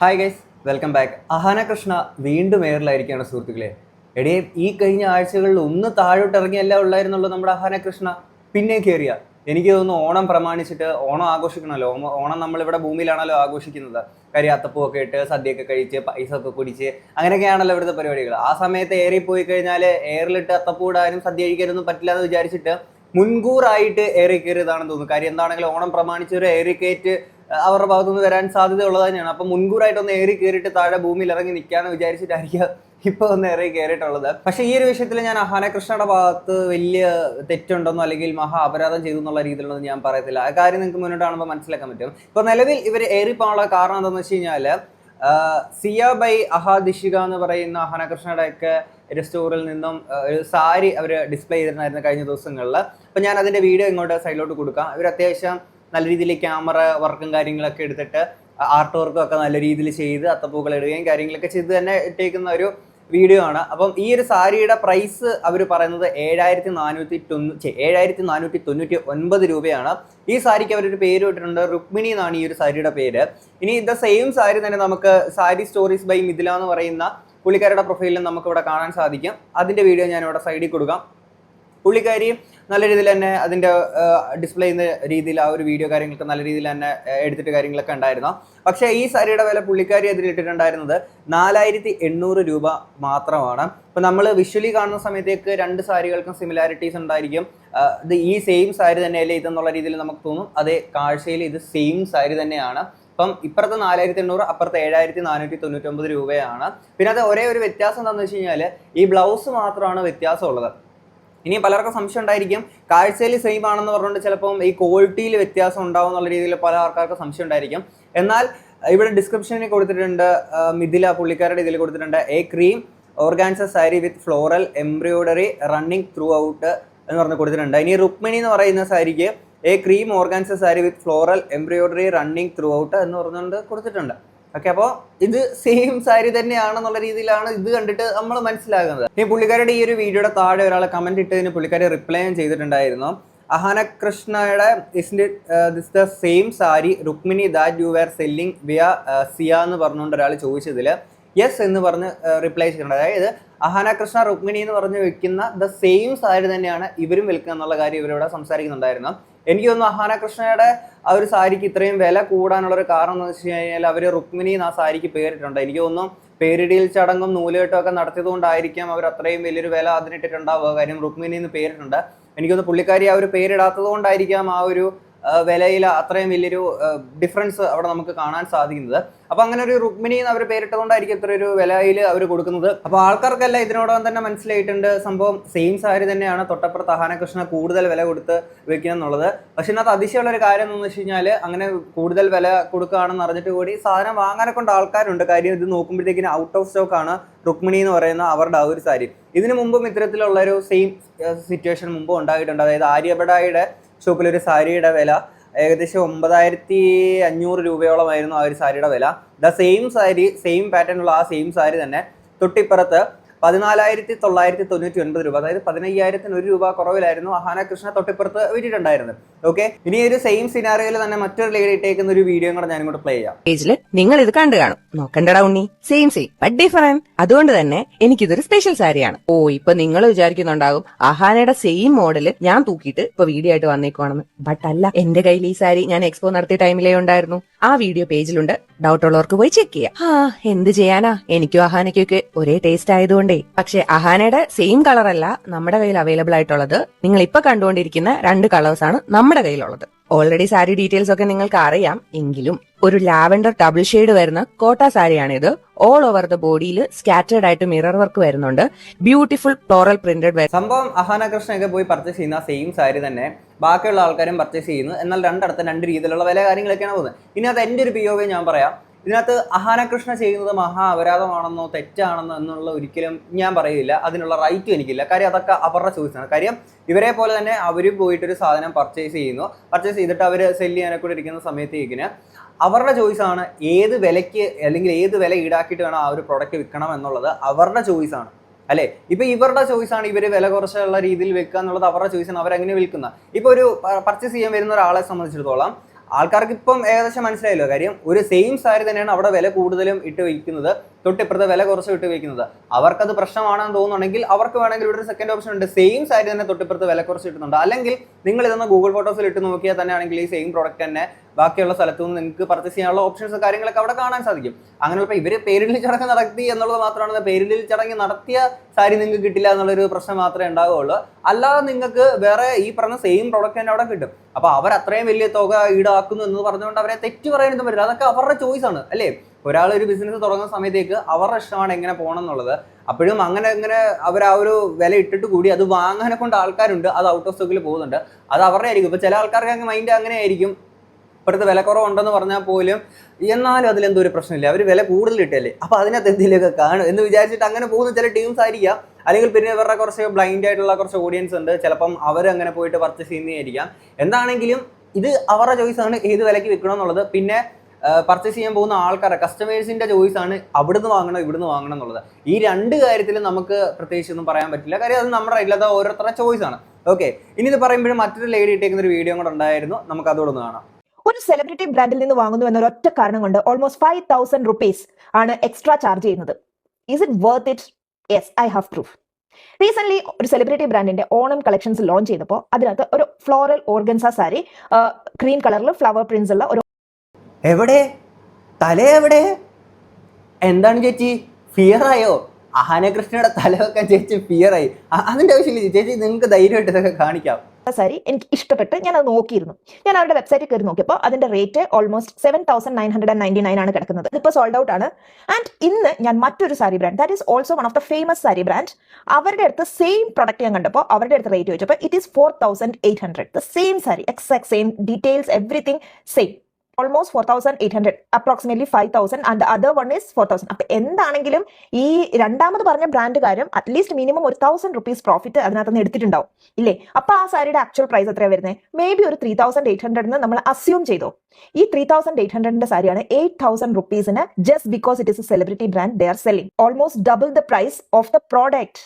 Hi guys, welcome back. Ahaana Krishna വീണ്ടും എയറിലായിരിക്കുകയാണ് സുഹൃത്തുക്കളെ. എടേ, ഈ കഴിഞ്ഞ ആഴ്ചകളിൽ ഒന്ന് താഴോട്ട് ഇറങ്ങിയല്ല ഉള്ളായിരുന്നുള്ളൂ നമ്മുടെ അഹാന കൃഷ്ണ. പിന്നെ കയറിയ എനിക്ക് തോന്നുന്നു ഓണം പ്രമാണിച്ചിട്ട് ഓണം ആഘോഷിക്കണമല്ലോ. ഓണം നമ്മളിവിടെ ഭൂമിയിലാണല്ലോ ആഘോഷിക്കുന്നത്. കരിയാത്തപ്പൂവൊക്കെ ഇട്ട് സദ്യയൊക്കെ കഴിച്ച് പൈസ ഒക്കെ കുടിച്ച് അങ്ങനെയൊക്കെയാണല്ലോ ഇവിടുത്തെ പരിപാടികൾ. ആ സമയത്ത് എയറിൽ പോയി കഴിഞ്ഞാൽ എയറിലിട്ട് അത്തപ്പൂ ഇടാനും സദ്യ കഴിക്കാനൊന്നും പറ്റില്ല എന്ന് വിചാരിച്ചിട്ട് മുൻകൂറായിട്ട് എയറിൽ കയറിയതാണെന്ന് തോന്നുന്നു. കാര്യം എന്താണെങ്കിലും ഓണം പ്രമാണിച്ച് ഒരു എയറി കയറ്റ് അവരുടെ ഭാഗത്തുനിന്ന് വരാൻ സാധ്യത ഉള്ളത് തന്നെയാണ്. അപ്പം മുൻകൂറായിട്ടൊന്ന് ഏറി കയറിയിട്ട് താഴെ ഭൂമിയിൽ ഇറങ്ങി നിൽക്കാന്ന് വിചാരിച്ചിട്ടായിരിക്കും ഇപ്പൊ ഒന്ന് ഏറി കയറിയിട്ടുള്ളത്. പക്ഷെ ഈ ഒരു വിഷയത്തിൽ ഞാൻ അഹാന കൃഷ്ണയുടെ ഭാഗത്ത് വലിയ തെറ്റുണ്ടെന്നോ അല്ലെങ്കിൽ മഹാ അപരാധം ചെയ്തു എന്നുള്ള രീതിയിലുള്ളത് ഞാൻ പറയത്തില്ല. ആ കാര്യം നിങ്ങൾക്ക് മുന്നോട്ട് കാണുമ്പോൾ മനസ്സിലാക്കാൻ പറ്റും. ഇപ്പൊ നിലവിൽ ഇവർ ഏറിപ്പോകാനുള്ള കാരണം എന്താണെന്ന് വെച്ച് കഴിഞ്ഞാല് സിയ ബൈ അഹാദിഷിക എന്ന് പറയുന്ന അഹാന കൃഷ്ണയുടെ ഒക്കെ ഒരു സ്റ്റോറിൽ നിന്നും ഒരു സാരി അവർ ഡിസ്പ്ലേ ചെയ്തിട്ടുണ്ടായിരുന്നു കഴിഞ്ഞ ദിവസങ്ങളിൽ. അപ്പൊ ഞാൻ അതിന്റെ വീഡിയോ ഇങ്ങോട്ട് സൈഡിലോട്ട് കൊടുക്കാം. ഇവർ അത്യാവശ്യം നല്ല രീതിയിൽ ക്യാമറ വർക്കും കാര്യങ്ങളൊക്കെ എടുത്തിട്ട് ആർട്ട് വർക്കും ഒക്കെ നല്ല രീതിയിൽ ചെയ്ത് അത്തപ്പൂക്കൾ ഇടുകയും കാര്യങ്ങളൊക്കെ ചെയ്ത് തന്നെ ഇട്ടേക്കുന്ന ഒരു വീഡിയോ ആണ്. അപ്പം ഈ ഒരു സാരിയുടെ പ്രൈസ് അവർ പറയുന്നത് 7499 രൂപയാണ്. ഈ സാരിക്ക് അവരൊരു പേര് ഇട്ടിട്ടുണ്ട്, രുക്മിണി എന്നാണ് ഈ ഒരു സാരിയുടെ പേര്. ഇനി ഇത് സെയിം സാരി തന്നെ നമുക്ക് സാരി സ്റ്റോറീസ് ബൈ മിഥില എന്ന് പറയുന്ന പുള്ളിക്കാരുടെ പ്രൊഫൈലിൽ നമുക്ക് ഇവിടെ കാണാൻ സാധിക്കും. അതിന്റെ വീഡിയോ ഞാൻ ഇവിടെ സൈഡിൽ കൊടുക്കാം. പുള്ളിക്കാരി നല്ല രീതിയിൽ തന്നെ അതിൻ്റെ ഡിസ്പ്ലേ ചെയ്യുന്ന രീതിയിൽ ആ ഒരു വീഡിയോ കാര്യങ്ങളൊക്കെ നല്ല രീതിയിൽ തന്നെ എടുത്തിട്ട് കാര്യങ്ങളൊക്കെ ഉണ്ടായിരുന്നു. പക്ഷേ ഈ സാരിയുടെ വില പുള്ളിക്കാരി അതിലിട്ടിട്ടുണ്ടായിരുന്നത് 4800 രൂപ മാത്രമാണ്. ഇപ്പം നമ്മൾ വിഷ്വലി കാണുന്ന സമയത്തേക്ക് രണ്ട് സാരികൾക്കും സിമിലാരിറ്റീസ് ഉണ്ടായിരിക്കും. ഇത് ഈ സെയിം സാരി തന്നെയല്ലേ ഇതെന്നുള്ള രീതിയിൽ നമുക്ക് തോന്നും. അതേ, കാഴ്ചയിൽ ഇത് സെയിം സാരി തന്നെയാണ്. അപ്പം ഇപ്പുറത്ത് 4800, അപ്പുറത്ത് 7499 രൂപയാണ്. പിന്നെ അത് ഒരേ ഒരു വ്യത്യാസം എന്താണെന്ന് വെച്ച് കഴിഞ്ഞാൽ ഈ ബ്ലൗസ് മാത്രമാണ് വ്യത്യാസമുള്ളത്. ഇനി പലർക്കും സംശയം ഉണ്ടായിരിക്കും, കാഴ്ചയിൽ സെയിം ആണെന്ന് പറഞ്ഞുകൊണ്ട് ചിലപ്പം ഈ ക്വാളിറ്റിയിൽ വ്യത്യാസം ഉണ്ടാവും എന്നുള്ള രീതിയിൽ പല ആൾക്കാർക്ക് സംശയം ഉണ്ടായിരിക്കും. എന്നാൽ ഇവിടെ ഡിസ്ക്രിപ്ഷനിൽ കൊടുത്തിട്ടുണ്ട്, മിഥില പുള്ളിക്കാരുടെ ഇതിൽ കൊടുത്തിട്ടുണ്ട്, a cream organza sari with floral embroidery running throughout എന്ന് പറഞ്ഞ് കൊടുത്തിട്ടുണ്ട്. ഇനി രുക്മിണി എന്ന് പറയുന്ന സാരിക്ക് a cream organza sari with floral embroidery running throughout എന്ന് പറഞ്ഞുകൊണ്ട് കൊടുത്തിട്ടുണ്ട്. ഓക്കെ, അപ്പോൾ ഇത് സെയിം സാരി തന്നെയാണെന്നുള്ള രീതിയിലാണ് ഇത് കണ്ടിട്ട് നമ്മൾ മനസ്സിലാകുന്നത്. ഈ പുള്ളിക്കാരുടെ ഈ ഒരു വീഡിയോയുടെ താഴെ ഒരാൾ കമന്റ് ഇട്ടതിന് പുള്ളിക്കാരി റിപ്ലൈയും ചെയ്തിട്ടുണ്ടായിരുന്നു. അഹാന കൃഷ്ണയുടെ this the same sari Rukmini that you are selling via Sia എന്ന് പറഞ്ഞുകൊണ്ട് ഒരാൾ ചോദിച്ചതിൽ യെസ് എന്ന് പറഞ്ഞ് റിപ്ലൈ ചെയ്തിട്ടുണ്ട്. അതായത് അഹാന കൃഷ്ണ രുക്മിണി എന്ന് പറഞ്ഞ് വെക്കുന്ന ദ സെയിം സാരി തന്നെയാണ് ഇവരും വിൽക്കുക എന്നുള്ള കാര്യം ഇവരിവിടെ സംസാരിക്കുന്നുണ്ടായിരുന്നു. എനിക്ക് തോന്നുന്നു അഹാന കൃഷ്ണയുടെ ആ ഒരു സാരിക്ക് ഇത്രയും വില കൂടാനുള്ളൊരു കാരണം എന്ന് വെച്ച് കഴിഞ്ഞാൽ അവർ രുക്മിണി എന്ന് ആ സാരിക്ക് പേരിട്ടുണ്ട്. എനിക്ക് തോന്നുന്നു പേരിടിയിൽ ചടങ്ങും നൂലുകെട്ടും ഒക്കെ നടത്തിയത് കൊണ്ടായിരിക്കാം അവർ അത്രയും വലിയൊരു വില അതിനിട്ടിട്ടുണ്ടാവുക. കാര്യം രുക്മിണി എന്ന് പേരിട്ടുണ്ട്. എനിക്ക് തോന്നുന്നു പുള്ളിക്കാരി ആ ഒരു പേരിടാത്തത് കൊണ്ടായിരിക്കാം ആ ഒരു വിലയിൽ അത്രയും വലിയൊരു ഡിഫറൻസ് അവിടെ നമുക്ക് കാണാൻ സാധിക്കുന്നത്. അപ്പൊ അങ്ങനെ ഒരു രുക്മിണി എന്ന് അവർ പേരിട്ടതുകൊണ്ടായിരിക്കും ഇത്ര ഒരു വിലയിൽ അവർ കൊടുക്കുന്നത്. അപ്പൊ ആൾക്കാർക്കെല്ലാം ഇതിനോടകം തന്നെ മനസ്സിലായിട്ടുണ്ട്, സംഭവം സെയിം സാരി തന്നെയാണ് തൊട്ടപ്പുറത്ത് അഹാന കൃഷ്ണ കൂടുതൽ വില കൊടുത്ത് വെക്കുക എന്നുള്ളത്. പക്ഷെ ഇതിനകത്ത് അതിശയമുള്ള ഒരു കാര്യം എന്ന് വെച്ച് കഴിഞ്ഞാൽ അങ്ങനെ കൂടുതൽ വില കൊടുക്കുകയാണെന്ന് അറിഞ്ഞിട്ട് കൂടി സാധനം വാങ്ങാനെ കൊണ്ട് ആൾക്കാരുണ്ട്. കാര്യം ഇത് നോക്കുമ്പോഴത്തേക്കിന് ഔട്ട് ഓഫ് സ്റ്റോക്ക് ആണ് രുക്മിണി എന്ന് പറയുന്ന അവരുടെ ആ ഒരു സാരി. ഇതിനു മുമ്പും ഇത്തരത്തിലുള്ള ഒരു സെയിം സിറ്റുവേഷൻ മുമ്പും ഉണ്ടായിട്ടുണ്ട്. അതായത് ആര്യബഡായുടെ ഷോപ്പിൽ ഒരു സാരിയുടെ വില ഏകദേശം 9500 രൂപയോളമായിരുന്നു ആ ഒരു സാരിയുടെ വില. ദ സെയിം സാരി, സെയിം പാറ്റേണുള്ള ആ സെയിം സാരി തന്നെ തൊട്ടിപ്പുറത്ത് 14,999 രൂപ, അതായത് 15,000 രൂപ കുറവിലായിരുന്നു അഹാന കൃഷ്ണ തൊട്ടിപ്പുറത്ത് വിറ്റിട്ടുണ്ടായിരുന്നത്. ഓക്കെ, ഇനി ഒരു സെയിം സിനാറിയോയിൽ തന്നെ മറ്റൊരു ലേഡി ഇട്ടേക്കുന്ന ഒരു വീഡിയോ കൂടെ ഞാൻ ഇങ്ങോട്ട് പ്ലേ ചെയ്യാം. പേജില് നിങ്ങൾ ഇത് കണ്ടു കാണും. നോക്കണ്ടടാ ഉണ്ണി, സെയിം ബട്ട് ഡിഫറെന്റ്. അതുകൊണ്ട് തന്നെ എനിക്കിതൊരു സ്പെഷ്യൽ സാരിയാണ്. ഓ, ഇപ്പൊ നിങ്ങൾ വിചാരിക്കുന്നുണ്ടാകും അഹാനയുടെ സെയിം മോഡല് ഞാൻ തൂക്കിയിട്ട് ഇപ്പൊ വീഡിയോ ആയിട്ട് വന്നേക്കുവാണെന്ന്. ബട്ട് അല്ല, എന്റെ കയ്യിൽ ഈ സാരി ഞാൻ എക്സ്പോ നടത്തിയ ടൈമിലേ ഉണ്ടായിരുന്നു. ആ വീഡിയോ പേജിലുണ്ട്, ഡൗട്ട് ഉള്ളവർക്ക് പോയി ചെക്ക് ചെയ്യാം. എന്ത് ചെയ്യാനാ, എനിക്കും അഹാനയ്ക്കൊക്കെ ഒരേ ടേസ്റ്റ് ആയതുകൊണ്ടേ. പക്ഷെ അഹാനയുടെ സെയിം കളർ അല്ല നമ്മുടെ കയ്യിൽ അവൈലബിൾ ആയിട്ടുള്ളത്. നിങ്ങൾ ഇപ്പൊ കണ്ടുകൊണ്ടിരിക്കുന്ന 2 കളേഴ്സ് ആണ് നമ്മുടെ കയ്യിലുള്ളത്. ഓൾറെഡി സാരി ഡീറ്റെയിൽസ് ഒക്കെ നിങ്ങൾക്ക് അറിയാം. എങ്കിലും ഒരു ലാവൻഡർ ഡബിൾ ഷെയ്ഡ് വരുന്ന കോട്ട സാരിയാണിത്. ഓൾ ഓവർ ദ ബോഡിയിൽ സ്കാറ്റേർഡ് ആയിട്ട് മിറർ വർക്ക് വരുന്നുണ്ട്. Beautiful floral printed. സംഭവം അഹാന കൃഷ്ണയൊക്കെ പോയി പർച്ചേസ് ചെയ്യുന്ന സെയിം സാരി തന്നെ ബാക്കിയുള്ള ആൾക്കാരും പർച്ചേസ് ചെയ്യുന്നു. എന്നാൽ രണ്ടിടത്ത് 2 രീതിയിലുള്ള വില കാര്യങ്ങളൊക്കെയാണ് പോകുന്നത്. ഇനി അത് എൻ്റെ ഒരു POV ഞാൻ പറയാം. ഇതിനകത്ത് അഹാന കൃഷ്ണ ചെയ്യുന്നത് മഹാ അപരാധമാണെന്നോ തെറ്റാണെന്നോ എന്നുള്ള ഒരിക്കലും ഞാൻ പറയില്ല. അതിനുള്ള റൈറ്റും എനിക്കില്ല. കാര്യം അതൊക്കെ അവരുടെ ചോയ്സാണ്. കാര്യം ഇവരെ പോലെ തന്നെ അവരും പോയിട്ടൊരു സാധനം പർച്ചേസ് ചെയ്യുന്നു. പർച്ചേസ് ചെയ്തിട്ട് അവർ സെല്ല് ചെയ്യാനൊക്കെ കൂടെ ഇരിക്കുന്ന സമയത്തേക്കിന് അവരുടെ ചോയ്സാണ് ഏത് വിലയ്ക്ക് അല്ലെങ്കിൽ ഏത് വില ഈടാക്കിയിട്ട് വേണം ആ ഒരു പ്രൊഡക്റ്റ് വിൽക്കണം എന്നുള്ളത് അവരുടെ ചോയ്സാണ്. അല്ലെ, ഇപ്പൊ ഇവരുടെ ചോയ്സാണ് ഇവര് വില കുറച്ചുള്ള രീതിയിൽ വെക്കുക എന്നുള്ളത് അവരുടെ ചോയ്സാണ്. അവരെങ്ങനെ വിൽക്കുന്ന ഇപ്പൊ ഒരു പർച്ചേസ് ചെയ്യാൻ വരുന്ന ഒരാളെ സംബന്ധിച്ചിടത്തോളം ആൾക്കാർക്ക് ഇപ്പം ഏകദേശം മനസ്സിലായല്ലോ കാര്യം. ഒരു സെയിം സാരി തന്നെയാണ് അവിടെ വില കൂടുതലും ഇട്ട് വയ്ക്കുന്നത്, തൊട്ടിപ്പുറത്തെ വില കുറച്ച് ഇട്ട് വയ്ക്കുന്നത്. അവർക്കത് പ്രശ്നമാണെന്ന് തോന്നുന്നുണ്ടെങ്കിൽ അവർക്ക് വേണമെങ്കിൽ ഇവിടെ ഒരു സെക്കൻഡ് ഓപ്ഷൻ ഉണ്ട്, സെയിം സാരി തന്നെ തൊട്ടിപ്പുറത്ത് വില കുറച്ച് ഇട്ടുന്നുണ്ട്. അല്ലെങ്കിൽ നിങ്ങൾ ഇതൊന്ന് ഗൂഗിൾ ഫോട്ടോസിൽ ഇട്ട് നോക്കിയാൽ തന്നെ ആണെങ്കിൽ ഈ സെയിം പ്രോഡക്റ്റ് തന്നെ ബാക്കിയുള്ള സ്ഥലത്തു നിന്ന് നിങ്ങൾക്ക് പർച്ചേസ് ചെയ്യാനുള്ള ഓപ്ഷൻസ് കാര്യങ്ങളൊക്കെ അവിടെ കാണാൻ സാധിക്കും. അങ്ങനെയുള്ള ഇവർ പേരിടൽ ചടങ്ങ് നടത്തി എന്നുള്ളത് മാത്രമാണ്, പേരിടൽ ചടങ്ങ് നടത്തിയ സാരി നിങ്ങൾക്ക് കിട്ടില്ല എന്നുള്ളൊരു പ്രശ്നം മാത്രമേ ഉണ്ടാവുകയുള്ളൂ. അല്ലാതെ നിങ്ങൾക്ക് വേറെ ഈ പറഞ്ഞ സെയിം പ്രോഡക്റ്റ് തന്നെ അവിടെ കിട്ടും. അപ്പോൾ അവർ അത്രയും വലിയ തുക ഈടാക്കുന്നു എന്ന് പറഞ്ഞുകൊണ്ട് അവരെ തെറ്റ് പറയാനൊന്നും പറ്റില്ല. അതൊക്കെ അവരുടെ ചോയ്സ് ആണ് അല്ലേ. ഒരാൾ ഒരു ബിസിനസ് തുടങ്ങുന്ന സമയത്തേക്ക് അവരുടെ ഇഷ്ടമാണ് എങ്ങനെ പോകണം എന്നുള്ളത്. അപ്പോഴും അങ്ങനെ അവർ ആ ഒരു വില ഇട്ടിട്ട് കൂടി അത് വാങ്ങാനെ കൊണ്ട് ആൾക്കാരുണ്ട്, അത് ഔട്ട് ഓഫ് സ്റ്റോക്കിൽ പോകുന്നുണ്ട്, അത് അവരുടെ ആയിരിക്കും. ഇപ്പോൾ ചില ആൾക്കാർക്ക് അങ്ങ് മൈൻഡ് അങ്ങനെ ആയിരിക്കും, ഇപ്പോഴത്തെ വില കുറവുണ്ടെന്ന് പറഞ്ഞാൽ പോലും എന്നാലും അതിലെന്തോ ഒരു പ്രശ്നമില്ല, അവർ വില കൂടുതൽ ഇട്ടല്ലേ, അപ്പോൾ അതിനകത്ത് എന്തെങ്കിലുമൊക്കെ കാണും എന്ന് വിചാരിച്ചിട്ട് അങ്ങനെ പോകുന്ന ചില ടീംസ് ആയിരിക്കാം. അല്ലെങ്കിൽ പിന്നെ ഇവരുടെ കുറച്ച് ബ്ലൈൻഡ് ആയിട്ടുള്ള കുറച്ച് ഓഡിയൻസ് ഉണ്ട്, ചിലപ്പം അവരങ്ങനെ പോയിട്ട് പർച്ചേസ് ചെയ്യുന്നതായിരിക്കാം. എന്താണെങ്കിലും ഇത് അവരുടെ ചോയ്സാണ് ഏത് വിലയ്ക്ക് വിൽക്കണമെന്നുള്ളത്. പിന്നെ പർച്ചേസ് ചെയ്യാൻ പോകുന്ന ആൾക്കാരുടെ കസ്റ്റമേഴ്സിന്റെ ചോയ്സ് ആണ് അവിടുന്ന് വാങ്ങണം ഇവിടുന്ന് വാങ്ങണം എന്നുള്ളത്. ഈ രണ്ട് കാര്യത്തിലും നമുക്ക് പ്രത്യേകിച്ച് ഒന്നും പറയാൻ പറ്റില്ല, കാര്യം അത് നമ്മുടെ ഇല്ലാത്ത ഓരോരുത്തരുടെ ചോയ്സ് ആണ്. ഓക്കെ, ഇനി ഇത് പറയുമ്പോഴും മറ്റൊരു ലേഡി ഇട്ടേക്കുന്ന ഒരു വീഡിയോ കൂടെ ഉണ്ടായിരുന്നു, നമുക്ക് അതോടെ ഒന്ന് കാണാം. ഒരു സെലിബ്രിറ്റി ബ്രാൻഡിൽ നിന്ന് വാങ്ങുന്നു എന്നൊരു ഒറ്റ കാരണം കൊണ്ട് ഓൾമോസ്റ്റ് 5,000 rupees ആണ് എക്സ്ട്രാ ചാർജ് ചെയ്യുന്നത്. Is it worth it? Yes, I have proof. Recent ഒരു സെലിബ്രിറ്റി ബ്രാൻഡിന്റെ ഓണം കളക്ഷൻസ് ലോഞ്ച് ചെയ്തപ്പോൾ അതിനകത്ത് ഒരു ഫ്ലോറൽ ഓർഗൻസ സാരി ക്രീം കളറിൽ ഫ്ലവർ പ്രിന്റ്സ് ഉള്ള ഒരു എവിടെ തല എവിടെ എന്താണ് ചേച്ചി ഫിയർ ആയോ? അഹാനകൃഷ്ണയുടെ തല വെക്കാൻ ചേച്ചി ഫിയർ ആയി? അതിന്റെ ആവശ്യമില്ല ചേച്ചി, നിങ്ങൾക്ക് ധൈര്യമായിട്ട് ഇതൊക്കെ കാണിക്കാം. സാരി എനിക്ക് ഇഷ്ടപ്പെട്ട് ഞാൻ അത് നോക്കിയിരുന്നു. ഞാൻ അവരുടെ വെബ്സൈറ്റിൽ കയറി നോക്കിയപ്പോൾ അതിന്റെ റേറ്റ് ഓൾമോസ്റ്റ് 7,999 ആണ് കിടക്കുന്നത്. ഇതിപ്പോൾ സോൾഡ് ഔട്ട് ആണ്. ആൻഡ് ഇന്ന് ഞാൻ മറ്റൊരു sari brand, that is also one of the famous sari brand, അവരുടെ അടുത്ത് സെയിം പ്രൊഡക്റ്റ് ഞാൻ കണ്ടപ്പോൾ അവരുടെ അടുത്ത് റേറ്റ് ചോദിച്ചപ്പോൾ it is 4,800. The same sari, exact same details, everything same. Almost 4,800, approximately 5,000 and other one is 4,000. അപ്പൊ എന്താണെങ്കിലും ഈ രണ്ടാമത് പറഞ്ഞ ബ്രാൻഡുകാരും അറ്റ്ലീസ്റ്റ് മിനിമം ഒരു 1,000 rupees പ്രോഫിറ്റ് അതിനകത്ത് നിന്ന് എടുത്തിട്ടുണ്ടാവും ഇല്ലേ? അപ്പൊ ആ സാരിയുടെ ആക്ച്വൽ പ്രൈസ് എത്രയാണ് വരുന്നത്? മേ ബി ഒരു 3,800 എന്ന് നമ്മൾ അസ്യൂം ചെയ്തോ. ഈ 3,800 സാരിയാണ് 8,000 rupees just because it is a celebrity brand they are selling. Almost double the price of the product.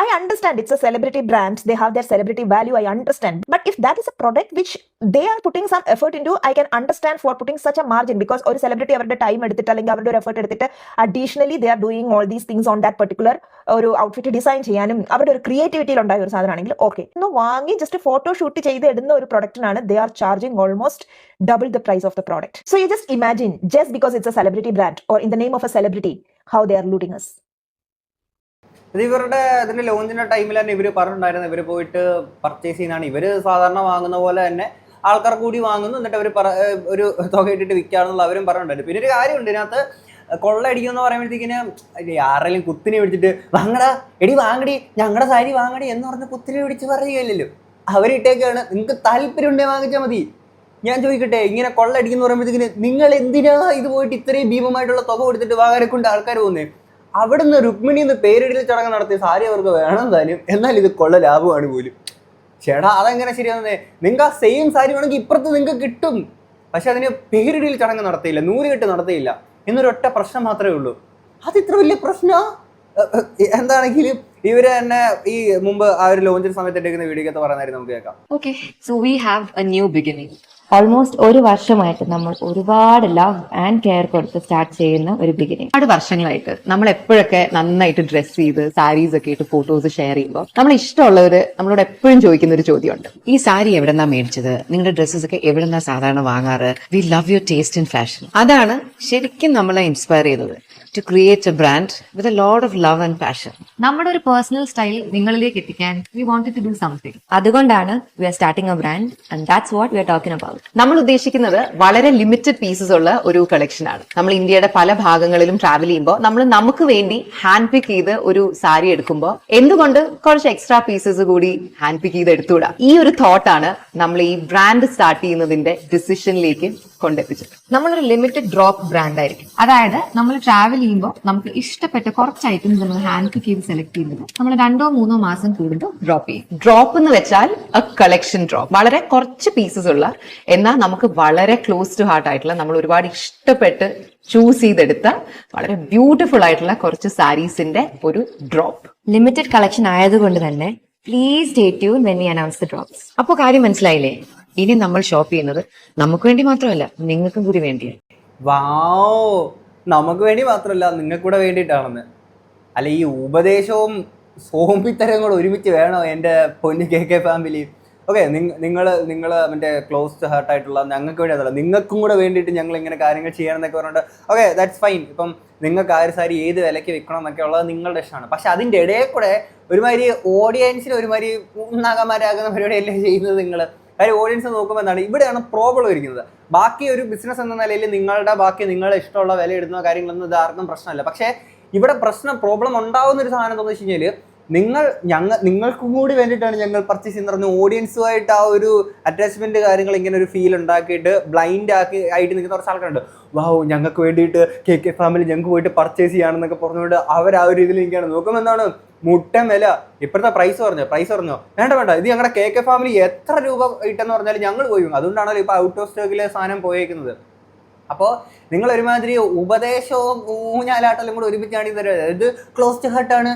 I understand it's a celebrity brand, they have their celebrity value, I understand. But if that is a product which they are putting some effort into, I can understand for putting such a margin, because or celebrity avരുടെ time എടുത്തിട്ട് അല്ലെങ്കിൽ അവരുടെ ഒരു effort എടുത്തിട്ട് additionally they are doing all these things on that particular ഒരു outfit design ചെയ്യാനും അവരുടെ ഒരു ക്രിയേറ്റിവിറ്റിയിൽ ഉണ്ടായ ഒരു സാധനമാണെങ്കിൽ ഓക്കെ. ഒന്ന് വാങ്ങി ജസ്റ്റ് ഫോട്ടോ ഷൂട്ട് ചെയ്ത് ഇടുന്ന ഒരു പ്രൊഡക്റ്റിനാണ് they are charging almost double the price of the product. So you just imagine, just because it's a celebrity brand or in the name of a celebrity, how they are looting us. ഇത് ഇവരുടെ അതിന്റെ ലോഞ്ചിന്റെ ടൈമിൽ തന്നെ ഇവർ പറഞ്ഞിട്ടുണ്ടായിരുന്നു, ഇവർ പോയിട്ട് purchase ചെയ്യുന്നതാണ്, ഇവർ സാധാരണ വാങ്ങുന്ന പോലെ തന്നെ ആൾക്കാർ കൂടി വാങ്ങുന്നു, എന്നിട്ട് അവർ ഒരു തുക ഇട്ടിട്ട് വിൽക്കാന്നുള്ള അവരും പറഞ്ഞിട്ടുണ്ടായിരുന്നു. പിന്നെ ഒരു കാര്യമുണ്ട് ഇതിനകത്ത്, കൊള്ളയടിക്കുമെന്ന് പറയുമ്പോഴത്തേക്കിന് ആരെങ്കിലും കുത്തിനെ പിടിച്ചിട്ട് വാങ്ങടാ എടി വാങ്ങടി ഞങ്ങളുടെ സാരി വാങ്ങടി എന്ന് പറഞ്ഞ് കുത്തിനെ പിടിച്ച് പറയുകയല്ലോ, അവരിട്ടേക്കാണ്. നിങ്ങൾക്ക് താല്പര്യം ഉണ്ടെങ്കിൽ വാങ്ങിച്ചാൽ മതി. ഞാൻ ചോദിക്കട്ടെ, ഇങ്ങനെ കൊള്ളയടിക്കുന്ന പറയുമ്പോഴത്തേക്കിന് നിങ്ങൾ എന്തിനാ ഇത് പോയിട്ട് ഇത്രയും ഭീമമായിട്ടുള്ള തുക കൊടുത്തിട്ട് വാങ്ങാനെ കൊണ്ട് ആൾക്കാർ പോകുന്നത്? അവിടുന്ന് രുക്മിണി എന്ന് പേരിടൽ ചടങ്ങ് നടത്തിയ സാരി അവർക്ക് വേണം താനും, എന്നാൽ ഇത് കൊള്ള ലാഭമാണ് പോലും. ചേട്ടാ അതെങ്ങനെ ശരിയാവുന്നേ? നിങ്ങൾക്ക് ആ സെയിം സാരി വേണമെങ്കിൽ ഇപ്പുറത്ത് നിങ്ങൾക്ക് കിട്ടും, പക്ഷെ അതിന് പേരിടൽ ചടങ്ങ് നടത്തിയില്ല, നൂലുകെട്ട് നടത്തിയില്ല എന്നൊരൊറ്റ പ്രശ്നം മാത്രമേ ഉള്ളൂ. അത് ഇത്ര വലിയ പ്രശ്നമാ? എന്താണെങ്കിലും ഇവര് തന്നെ ഈ മുമ്പ് ആ ഒരു ലോഞ്ചിന് സമയത്ത് എടുക്കുന്ന വീഡിയോ പറയുന്നതായിരുന്നു, നമുക്ക് കേൾക്കാം. Okay, so we have a new beginning. Almost ഒരു വർഷമായിട്ട് നമ്മൾ ഒരുപാട് ലവ് ആൻഡ് കെയർ കൊടുത്ത് സ്റ്റാർട്ട് ചെയ്യുന്ന ഒരു ബിഗിനിങ്. ഒരുപാട് വർഷങ്ങളായിട്ട് നമ്മൾ എപ്പോഴൊക്കെ നന്നായിട്ട് ഡ്രസ് ചെയ്ത് സാരീസ് ഒക്കെ ഇട്ട് ഫോട്ടോസ് ഷെയർ ചെയ്യുമ്പോൾ നമ്മൾ ഇഷ്ടമുള്ളവര് നമ്മളോട് എപ്പോഴും ചോദിക്കുന്ന ഒരു ചോദ്യമുണ്ട്, ഈ സാരി എവിടെന്നാ മേടിച്ചത്, നിങ്ങളുടെ ഡ്രസ്സസ് ഒക്കെ എവിടെന്നാ സാധാരണ വാങ്ങാറ്, we love your taste in fashion. അതാണ് ശരിക്കും നമ്മളെ ഇൻസ്പയർ ചെയ്തത്, to create a brand with a lot of love and passion. നമ്മുടെ ഒരു പേഴ്സണൽ സ്റ്റൈൽ നിങ്ങളിലേക്ക് എത്തിക്കാൻ we wanted to do something. അതുകൊണ്ടാണ് we are starting a brand and that's what we are talking about. നമ്മൾ ഉദ്ദേശിക്കുന്നത് വളരെ limited pieces ഉള്ള ഒരു കളക്ഷൻ ആണ്. നമ്മൾ ഇന്ത്യയുടെ പല ഭാഗങ്ങളിലും ട്രാവൽ ചെയ്യുമ്പോൾ നമ്മൾ നമുക്ക് വേണ്ടി ഹാൻഡ് പിക്ക് ചെയ്ത് ഒരു സാരി എടുക്കുമ്പോൾ എന്തുകൊണ്ട് കുറച്ച് എക്സ്ട്രാ പീസസ് കൂടി ഹാൻഡ് പിക്ക് ചെയ്ത് എടുത്തുകൂടാ? ഈ ഒരു തോട്ടാണ് നമ്മൾ ഈ ബ്രാൻഡ് സ്റ്റാർട്ട് ചെയ്യുന്നതിന്റെ ഡിസിഷനിലേക്ക് കൊണ്ടെത്തിച്ചത്. നമ്മളൊരു ലിമിറ്റഡ് ഡ്രോപ്പ് ബ്രാൻഡ് ആയിരിക്കും. അതായത് നമ്മൾ ട്രാവൽ ചെയ്യുമ്പോൾ നമുക്ക് ഇഷ്ടപ്പെട്ട കുറച്ച് ഐറ്റംസ് നമ്മൾ ഹാൻഡ് പിക്ക് ചെയ്ത് സെലക്ട് ചെയ്യുന്നത് നമ്മൾ 2-3 മാസം കൂടുമ്പോൾ ഡ്രോപ്പ് ചെയ്യും. ഡ്രോപ്പ് എന്ന് വെച്ചാൽ എ കളക്ഷൻ ഡ്രോപ്പ്, വളരെ കുറച്ച് പീസസ് ഉള്ള എന്നാൽ നമുക്ക് വളരെ ക്ലോസ് ടു ഹാർട്ട് ആയിട്ടുള്ള, നമ്മൾ ഒരുപാട് ഇഷ്ടപ്പെട്ട് ചൂസ് ചെയ്തെടുത്ത വളരെ ബ്യൂട്ടിഫുൾ ആയിട്ടുള്ള കുറച്ച് സാരീസിന്റെ ഒരു ഡ്രോപ്പ്. ലിമിറ്റഡ് കളക്ഷൻ ആയതുകൊണ്ട് തന്നെ please stay tune when we announce the drops. അപ്പോൾ കാര്യം മനസ്സിലായില്ലേ? ഇനി നമ്മൾ ഷോപ്പ് ചെയ്യുന്നത് നമുക്ക് വേണ്ടി മാത്രമല്ല നിങ്ങൾക്കും കൂടി വേണ്ടിയാണ്. വാവ്, നമുക്ക് വേണ്ടി മാത്രമല്ല നിങ്ങൾക്ക് കൂടെ വേണ്ടിയിട്ടാണെന്ന്. അല്ല, ഈ ഉപദേശവും സോമ്പിത്തരവും കൂടെ ഒരുമിച്ച് വേണോ എൻ്റെ പൊന്നു KK ഫാമിലി? ഓക്കെ, നിങ്ങൾ മറ്റേ ക്ലോസ് ഹാർട്ടായിട്ടുള്ള ഞങ്ങൾക്ക് വേണ്ടി അതല്ല, നിങ്ങൾക്കും കൂടെ വേണ്ടിയിട്ട് ഞങ്ങൾ ഇങ്ങനെ കാര്യങ്ങൾ ചെയ്യണമെന്നൊക്കെ പറഞ്ഞിട്ട് ഓക്കെ, ദാറ്റ്സ് ഫൈൻ. ഇപ്പം നിങ്ങൾക്ക് ആ ഒരു സാരി ഏത് വിലയ്ക്ക് വിൽക്കണം എന്നൊക്കെ ഉള്ളത് നിങ്ങളുടെ ഇഷ്ടമാണ്. പക്ഷെ അതിൻ്റെ ഇടയിൽ കൂടെ ഒരുമാതിരി ഓഡിയൻസിന് ഒരുമാതിരി ഉണ്ണാകന്മാരാകുന്ന പരിപാടിയല്ലേ ചെയ്യുന്നത് നിങ്ങൾ. കാര്യം ഓഡിയൻസ് നോക്കുമ്പോൾ എന്താണ് ഇവിടെയാണ് പ്രോബ്ലം ഇരിക്കുന്നത്. ബാക്കി ഒരു ബിസിനസ് എന്ന നിലയിൽ നിങ്ങളുടെ ഇഷ്ടമുള്ള വില ഇടുന്ന കാര്യങ്ങളൊന്നും ഇത് ആർക്കും പ്രശ്നമല്ല. പക്ഷേ ഇവിടെ പ്രോബ്ലം ഉണ്ടാകുന്ന ഒരു സാധനം എന്താണെന്ന് വെച്ച് കഴിഞ്ഞാൽ നിങ്ങൾക്കും കൂടി വേണ്ടിയിട്ടാണ് ഞങ്ങൾ പർച്ചേസ് ചെയ്യുന്ന പറഞ്ഞ ഓഡിയൻസുമായിട്ട് ആ ഒരു അറ്റാച്ച്മെന്റ് കാര്യങ്ങൾ ഇങ്ങനെ ഒരു ഫീൽ ഉണ്ടാക്കിയിട്ട് ബ്ലൈൻഡ് ആയിട്ട് നിൽക്കുന്ന കുറച്ച് ആൾക്കാരുണ്ട്. വാവ്, ഞങ്ങൾക്ക് വേണ്ടിയിട്ട് KK ഫാമിലി ഞങ്ങൾക്ക് പോയിട്ട് പർച്ചേസ് ചെയ്യാണെന്നൊക്കെ പറഞ്ഞുകൊണ്ട് അവർ ആ ഒരു രീതിയിൽ എനിക്കാണ് നോക്കുമ്പോൾ എന്താണ് മുട്ടൻ വില. ഇപ്പോഴത്തെ പ്രൈസ് പറഞ്ഞോ വേണ്ട, ഇത് ഞങ്ങളുടെ KK ഫാമിലി എത്ര രൂപ ഇട്ടെന്ന് പറഞ്ഞാൽ ഞങ്ങൾ പോയി. അതുകൊണ്ടാണല്ലോ ഇപ്പോൾ ഔട്ട് ഓഫ് സ്റ്റോക്കിലെ സാധനം പോയേക്കുന്നത്. അപ്പോൾ നിങ്ങൾ ഒരുമാതിരി ഉപദേശവും ഊഞ്ഞാലാട്ടെല്ലാം കൂടെ ഒരുമിച്ചാണ് ഇത് തരുന്നത്. ഇത് ക്ലോസ്ഡ് ഹാർട്ടാണ്,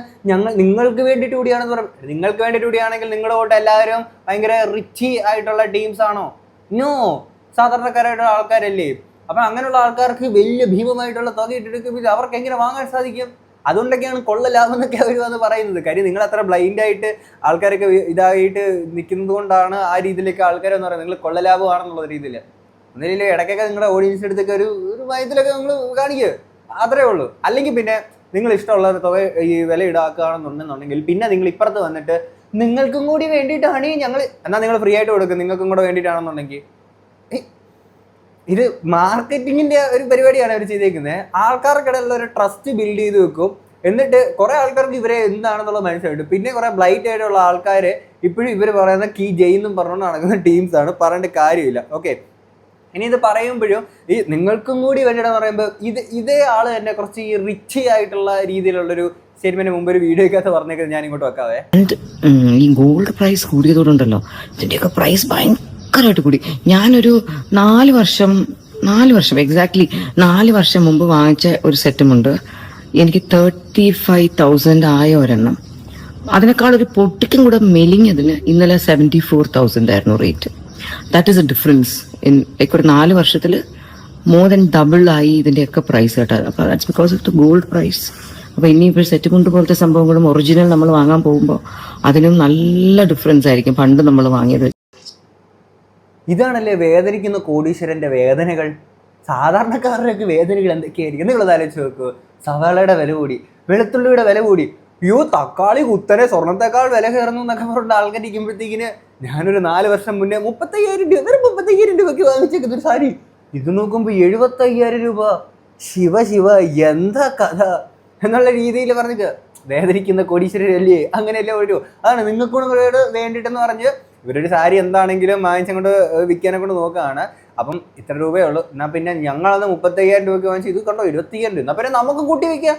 നിങ്ങൾക്ക് വേണ്ടിയിട്ട് കൂടിയാണെന്ന് പറയും. നിങ്ങൾക്ക് വേണ്ടിയിട്ട് കൂടിയാണെങ്കിൽ നിങ്ങളുടെ കൂടെ എല്ലാവരും ഭയങ്കര റിച്ച് ആയിട്ടുള്ള ടീംസ് ആണോ? നോ, സാധാരണക്കാരായിട്ടുള്ള ആൾക്കാരല്ലേ. അപ്പം അങ്ങനെയുള്ള ആൾക്കാർക്ക് വലിയ ഭീമമായിട്ടുള്ള തുക ഇട്ടെടുക്കുമ്പോൾ അവർക്ക് എങ്ങനെ വാങ്ങാൻ സാധിക്കും? അതുകൊണ്ടൊക്കെയാണ് കൊള്ള ലാഭം എന്നൊക്കെ അവർ വന്ന് പറയുന്നത്. കാര്യം നിങ്ങൾ അത്ര ബ്ലൈൻഡായിട്ട് ആൾക്കാരൊക്കെ ഇതായിട്ട് നിൽക്കുന്നത് കൊണ്ടാണ് ആ രീതിയിലേക്ക് ആൾക്കാരെന്ന് പറയുന്നത് നിങ്ങൾ കൊള്ള ലാഭമാണെന്നുള്ള രീതിയിൽ. ഒന്നിലും ഇടയ്ക്കൊക്കെ നിങ്ങളുടെ ഓഡിയൻസിൻ്റെ അടുത്തൊക്കെ ഒരു ഭയത്തിലൊക്കെ നിങ്ങൾ കാണിക്കുക, അത്രേ ഉള്ളൂ. അല്ലെങ്കിൽ പിന്നെ നിങ്ങൾ ഇഷ്ടമുള്ള തുക ഈ വില ഈടാക്കുകയാണെന്നുണ്ടെന്നുണ്ടെങ്കിൽ പിന്നെ നിങ്ങൾ ഇപ്പുറത്ത് വന്നിട്ട് നിങ്ങൾക്കും കൂടി വേണ്ടിയിട്ടാണ് ഞങ്ങൾ എന്നാൽ നിങ്ങൾ ഫ്രീ ആയിട്ട് കൊടുക്കും, നിങ്ങൾക്കും കൂടെ വേണ്ടിയിട്ടാണെന്നുണ്ടെങ്കിൽ. ഇത് മാർക്കറ്റിങ്ങിൻ്റെ ഒരു പരിപാടിയാണ് അവർ ചെയ്തേക്കുന്നത്. ആൾക്കാർക്കിടയിലുള്ള ഒരു ട്രസ്റ്റ് ബിൽഡ് ചെയ്ത് വെക്കും. എന്നിട്ട് കുറേ ആൾക്കാർക്ക് ഇവരെ എന്താണെന്നുള്ള മനസ്സിലായിട്ട് പിന്നെ കുറേ ബ്ലൈറ്റ് ആയിട്ടുള്ള ആൾക്കാർ ഇപ്പോഴും ഇവർ പറയുന്ന കീ ജെയിന്നും പറഞ്ഞുകൊണ്ട് നടക്കുന്ന ടീംസാണ്. പറയേണ്ട കാര്യമില്ല. ഓക്കെ, ഇനി ഇത് പറയുമ്പോഴും ഈ നിങ്ങൾക്കും കൂടി വേണ്ടിയിട്ടെന്ന് പറയുമ്പോൾ ഇതേ ആള് തന്നെ കുറച്ച് ഈ റിച്ച് ആയിട്ടുള്ള രീതിയിലുള്ളൊരു സ്റ്റേറ്റ്മെന്റ് മുമ്പ് ഒരു വീഡിയോക്കകത്ത് പറഞ്ഞേക്കുന്നത് ഞാൻ ഇങ്ങോട്ട് വെക്കാവേ. ഈ ഗോൾഡ് പ്രൈസ് കൂടിയതോടുണ്ടല്ലോ ഇതിന്റെയൊക്കെ പ്രൈസ് ഭയങ്കരമായിട്ട് കൂടി. ഞാനൊരു 4 വർഷം എക്സാക്ട്ലി 4 വർഷം മുമ്പ് വാങ്ങിച്ച ഒരു സെറ്റുമുണ്ട്. എനിക്ക് 35,000 ആയ ഒരെണ്ണം. അതിനേക്കാൾ ഒരു പൊട്ടിക്കും കൂടെ മെലിഞ്ഞതിന് ഇന്നലെ 74,000 ആയിരുന്നു rate. That is A difference in like ഒരു 4 വർഷത്തിൽ മോർ ദൻ ഡബിൾ ആയി ഇതിന്റെയൊക്കെ പ്രൈസ് കേട്ടോ. അപ്പൊ that's because of the gold price. അപ്പൊ ഇനിയിപ്പോൾ സെറ്റ് മുണ്ട് പോലത്തെ സംഭവങ്ങളും ഒറിജിനൽ നമ്മൾ വാങ്ങാൻ പോകുമ്പോൾ അതിനും നല്ല ഡിഫറൻസ് ആയിരിക്കും പണ്ട് നമ്മൾ വാങ്ങിയത്. ഇതാണല്ലേ വേദനിക്കുന്ന കോടീശ്വരന്റെ വേദനകൾ. സാധാരണക്കാരുടെയൊക്കെ വേദനകൾ എന്തൊക്കെയായിരിക്കും നിങ്ങളത് ആലോചിച്ച് നോക്കൂ. സവാളയുടെ വില കൂടി, വെളുത്തുള്ളിയുടെ വില കൂടി, തക്കാളി കുത്തനെ സ്വർണ്ണത്തെക്കാൾ വില കയറുന്നു എന്നൊക്കെ പറഞ്ഞ ആൾക്കാർ ഇരിക്കുമ്പോഴത്തേക്കിന് ഞാനൊരു 4 വർഷം മുന്നേ 35,000 രൂപയ്ക്ക് വാങ്ങിച്ചേക്കുന്ന ഒരു സാരി ഇത് നോക്കുമ്പോൾ 75,000 രൂപ. ശിവ എന്താ കഥ എന്നുള്ള രീതിയിൽ പറഞ്ഞിട്ട് വേദനിക്കുന്ന കോടീശ്വരല്ലേ. അങ്ങനെയല്ലേ ഒരു അതാണ് നിങ്ങൾക്കൂടെ വേണ്ടിയിട്ടെന്ന് പറഞ്ഞ് ഇവരൊരു സാരി എന്താണെങ്കിലും വാങ്ങിച്ചങ്ങോട്ട് വിൽക്കാനെ കൊണ്ട് നോക്കുകയാണ്. അപ്പം ഇത്ര രൂപയേ ഉള്ളൂ, എന്നാൽ പിന്നെ ഞങ്ങളത് 35,000 രൂപയ്ക്ക് വാങ്ങിച്ച് ഇത് കണ്ടോ 25,000 രൂപ, എന്നാൽ പിന്നെ നമുക്കും കൂട്ടി വയ്ക്കുക.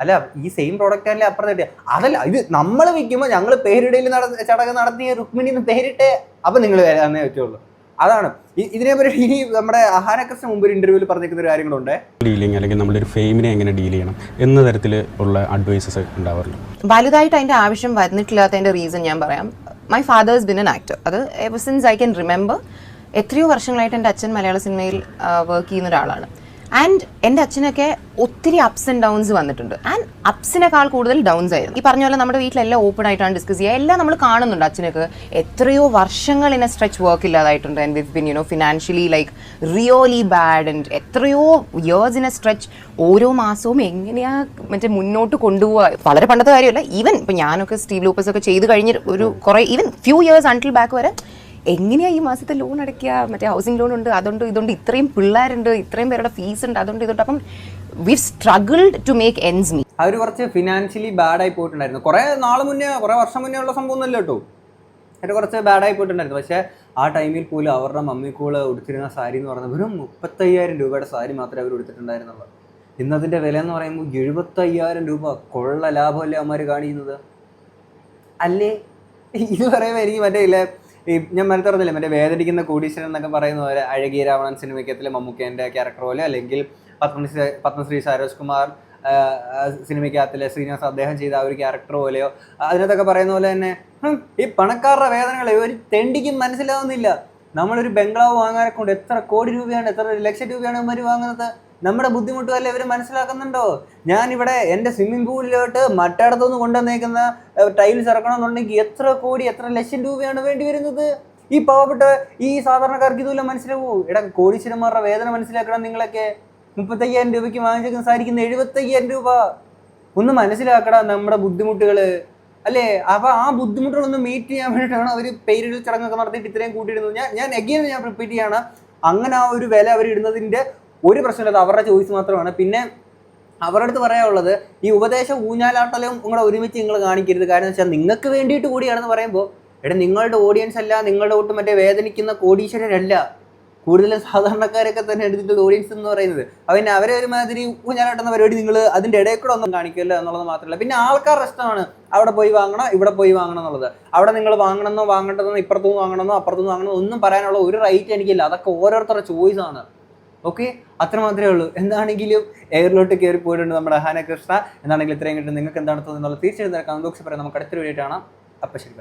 അല്ല, ഈ സെയിം പ്രോഡക്റ്റ് അല്ലേ അപ്പുറത്ത് കിട്ടിയ അതല്ല. ഇത് നമ്മൾ വിൽക്കുമ്പോൾ ഞങ്ങൾ പേരിടയിൽ ചടങ്ങ് നടത്തിയ റുക്മിണി എന്ന് പേരിട്ട് അപ്പം നിങ്ങൾ വരാന്നേ പറ്റുള്ളൂ. അതാണ് ഇതിനെപ്പറ്റി ഇനി നമ്മുടെ ആഹാരക്കൃഷ്ണ മുമ്പ് ഒരു ഇന്റർവ്യൂവിൽ പറഞ്ഞിരിക്കുന്ന ഒരു കാര്യങ്ങളുണ്ട്. ഡീലിംഗ് അല്ലെങ്കിൽ നമ്മുടെ ഒരു ഫെയിമിനെ എങ്ങനെ ഡീൽ ചെയ്യണം എന്ന തരത്തിൽ ഉള്ള അഡ്വൈസസ് ഉണ്ടാവാറുണ്ട്. വലുതായിട്ട് അതിന്റെ ആവശ്യം വന്നിട്ടില്ലാത്തതിന്റെ റീസൺ ഞാൻ പറയാം. My father is been an actor. അത് ever since I can remember എത്രയോ വർഷങ്ങളായിട്ട് എൻ്റെ അച്ഛൻ മലയാള സിനിമയിൽ വർക്ക് ചെയ്യുന്ന ഒരാളാണ്. ആൻഡ് എൻ്റെ അച്ഛനൊക്കെ ഒത്തിരി അപ്സ് ആൻഡ് ഡൗൺസ് വന്നിട്ടുണ്ട്. ആൻഡ് അപ്സിനേക്കാൾ കൂടുതൽ ഡൗൺസ് ആയിരുന്നു. ഈ പറഞ്ഞ പോലെ നമ്മുടെ വീട്ടിലെല്ലാം ഓപ്പൺ ആയിട്ടാണ് ഡിസ്കസ് ചെയ്യുക. എല്ലാം നമ്മൾ കാണുന്നുണ്ട്. അച്ഛനൊക്കെ എത്രയോ വർഷങ്ങൾ ഇൻ എ സ്ട്രെച്ച് വർക്ക് ഇല്ലാതായിട്ടുണ്ട്. And we've been financially like really bad. And എത്രയോ ഇയേഴ്സ് ഇൻ എ സ്ട്രെച്ച് ഓരോ മാസവും എങ്ങനെയാ മുന്നോട്ട് കൊണ്ടുപോകുക. വളരെ പണ്ടത്തെ കാര്യമല്ല. ഈവൻ ഇപ്പം ഞാനൊക്കെ സ്റ്റീവ് ലൂപ്പസ് ഒക്കെ ചെയ്ത് കഴിഞ്ഞ് ഒരു കുറേ even few years until back വരെ എങ്ങനെയാ ഈ മാസത്തെ ലോൺ അടയ്ക്കുക, ഹൗസിംഗ് ലോൺ ഉണ്ട്, അതുകൊണ്ട് ഇതുകൊണ്ട്, ഇത്രയും പിള്ളേരുണ്ട്, ഇത്രയും പേരുടെ ഫീസ് ഉണ്ട്, അതുകൊണ്ട് ഇതുകൊണ്ട്. അപ്പം we struggled to make ends meet. അവർ കുറച്ച് ഫിനാൻഷ്യലി ബാഡായി പോയിട്ടുണ്ടായിരുന്നു. കുറേ വർഷം മുന്നേ ഉള്ള സംഭവം ഒന്നുമല്ല കേട്ടോ. അവർ കുറച്ച് ബാഡായി പോയിട്ടുണ്ടായിരുന്നു. പക്ഷേ ആ ടൈമിൽ പോലും അവരുടെ മമ്മിക്കൂള് ഉടുത്തിരുന്ന സാരി എന്ന് പറയുന്നത് വെറും 35,000 രൂപയുടെ സാരി മാത്രമേ അവർ ഉടുത്തിട്ടുണ്ടായിരുന്നുള്ളൂ. ഇന്നതിൻ്റെ വില എന്ന് പറയുമ്പോൾ 75,000 രൂപ. കൊള്ള ലാഭമല്ലേ അവന്മാർ കാണിക്കുന്നത് അല്ലേ? ഇത് പറയുമ്പോൾ എനിക്ക് മറ്റേ ഇല്ലേ ഞാൻ മനസ്സിൽ പറഞ്ഞില്ലേ മറ്റേ വേദനിക്കുന്ന കോടീശ്വരൻ എന്നൊക്കെ പറയുന്ന പോലെ അഴകിയ രാവണൻ സിനിമയ്ക്കത്തിലെ മമ്മൂക്കേൻ്റെ ക്യാരക്ടർ പോലെ, അല്ലെങ്കിൽ പത്മശ്രീ സരോജ് കുമാർ സിനിമയ്ക്കകത്തിലെ ശ്രീനിവാസ് അദ്ദേഹം ചെയ്ത ആ ഒരു ക്യാരക്ടർ പോലെയോ അതിനകത്തൊക്കെ പറയുന്ന പോലെ തന്നെ ഈ പണക്കാരുടെ വേദനകളെ ഒരു തെണ്ടിക്കും മനസ്സിലാവുന്നില്ല. നമ്മളൊരു ബംഗ്ലാവ് വാങ്ങാനെ കൊണ്ട് എത്ര കോടി രൂപയാണ്, എത്ര ലക്ഷം രൂപയാണ് ഇവർ വാങ്ങുന്നത്. നമ്മുടെ ബുദ്ധിമുട്ടുമല്ലേ ഇവർ മനസ്സിലാക്കുന്നുണ്ടോ? ഞാനിവിടെ എൻ്റെ സ്വിമ്മിംഗ് പൂളിലോട്ട് മറ്റിടത്തുനിന്ന് കൊണ്ടുവന്നേക്കുന്ന ടൈൽസ് ഇറക്കണമെന്നുണ്ടെങ്കിൽ എത്ര കോടി, എത്ര ലക്ഷം രൂപയാണ് വേണ്ടി വരുന്നത്. ഈ പാവപ്പെട്ട ഈ സാധാരണക്കാർക്ക് ഇതുപോലെ മനസ്സിലാവൂ? കോടീശ്വരന്മാരുടെ വേദന മനസ്സിലാക്കണം നിങ്ങളൊക്കെ. 35,000 രൂപയ്ക്ക് വാങ്ങിച്ചേക്കുന്ന സാരിക്കുന്ന 75,000 രൂപ. ഒന്ന് മനസ്സിലാക്കടാ നമ്മുടെ ബുദ്ധിമുട്ടുകൾ അല്ലേ. അപ്പൊ ആ ബുദ്ധിമുട്ടുകളൊന്ന് മീറ്റ് ചെയ്യാൻ വേണ്ടിയിട്ടാണ് അവർ പേരിൽ ചടങ്ങൊക്കെ നടത്തിയിട്ട് ഇത്രയും കൂട്ടിയിടുന്നത്. ഞാൻ എഗെയിൻ ഞാൻ റിപ്പീറ്റ് ചെയ്യാണ്, അങ്ങനെ ആ ഒരു വില അവർ ഇടുന്നതിന്റെ ഒരു പ്രശ്നമില്ല, അത് അവരുടെ ചോയ്സ് മാത്രമാണ്. പിന്നെ അവരുടെ അടുത്ത് പറയാനുള്ളത്, ഈ ഉപദേശം ഊഞ്ഞാലാട്ടലും നിങ്ങളെ ഒരുമിച്ച് നിങ്ങൾ കാണിക്കരുത്. കാരണം വെച്ചാൽ നിങ്ങൾക്ക് വേണ്ടിയിട്ട് കൂടിയാണെന്ന് പറയുമ്പോൾ, നിങ്ങളുടെ ഓഡിയൻസ് അല്ല, നിങ്ങളുടെ ഒട്ടും മറ്റേ വേദനിക്കുന്ന കോടീശ്വരരല്ല, കൂടുതലും സാധാരണക്കാരൊക്കെ തന്നെ എടുത്തിട്ട് ഓഡിയൻസ് എന്ന് പറയുന്നത്. പിന്നെ അവരെ ഒരുമാതിരി ഊഞ്ഞാലാട്ടുന്ന പരിപാടി നിങ്ങൾ അതിൻ്റെ ഇടയിൽ കൂടെ ഒന്നും കാണിക്കില്ല എന്നുള്ളത് മാത്രമല്ല. പിന്നെ ആൾക്കാരുടെ ഇഷ്ടമാണ് അവിടെ പോയി വാങ്ങണം, ഇവിടെ പോയി വാങ്ങണം എന്നുള്ളത്. അവിടെ നിങ്ങൾ വാങ്ങണമെന്നോ വാങ്ങേണ്ടതെന്നോ ഇപ്പുറത്തുനിന്ന് വാങ്ങണമെന്നോ അപ്പുറത്തുനിന്ന് വാങ്ങണമെന്നോ ഒന്നും പറയാനുള്ള ഒരു റൈറ്റ് എനിക്കില്ല. അതൊക്കെ ഓരോരുത്തരുടെ ചോയ്സ് ആണ്. ഓക്കെ, അത്ര മാത്രമേ ഉള്ളൂ. എന്താണെങ്കിലും എയറിലോട്ട് കയറി പോയിട്ടുണ്ട് നമ്മുടെ അഹാന കൃഷ്ണ. എന്താണെങ്കിലും ഇത്രയും കിട്ടും. നിങ്ങൾക്ക് എന്താണ് തോന്നുന്നത് തീർച്ചയായിട്ടും കമന്റ് ബോക്സിൽ പറയാം. നമുക്ക് അടുത്തൊരു വീഡിയോ കാണാം. അപ്പം ശരി, ബൈ.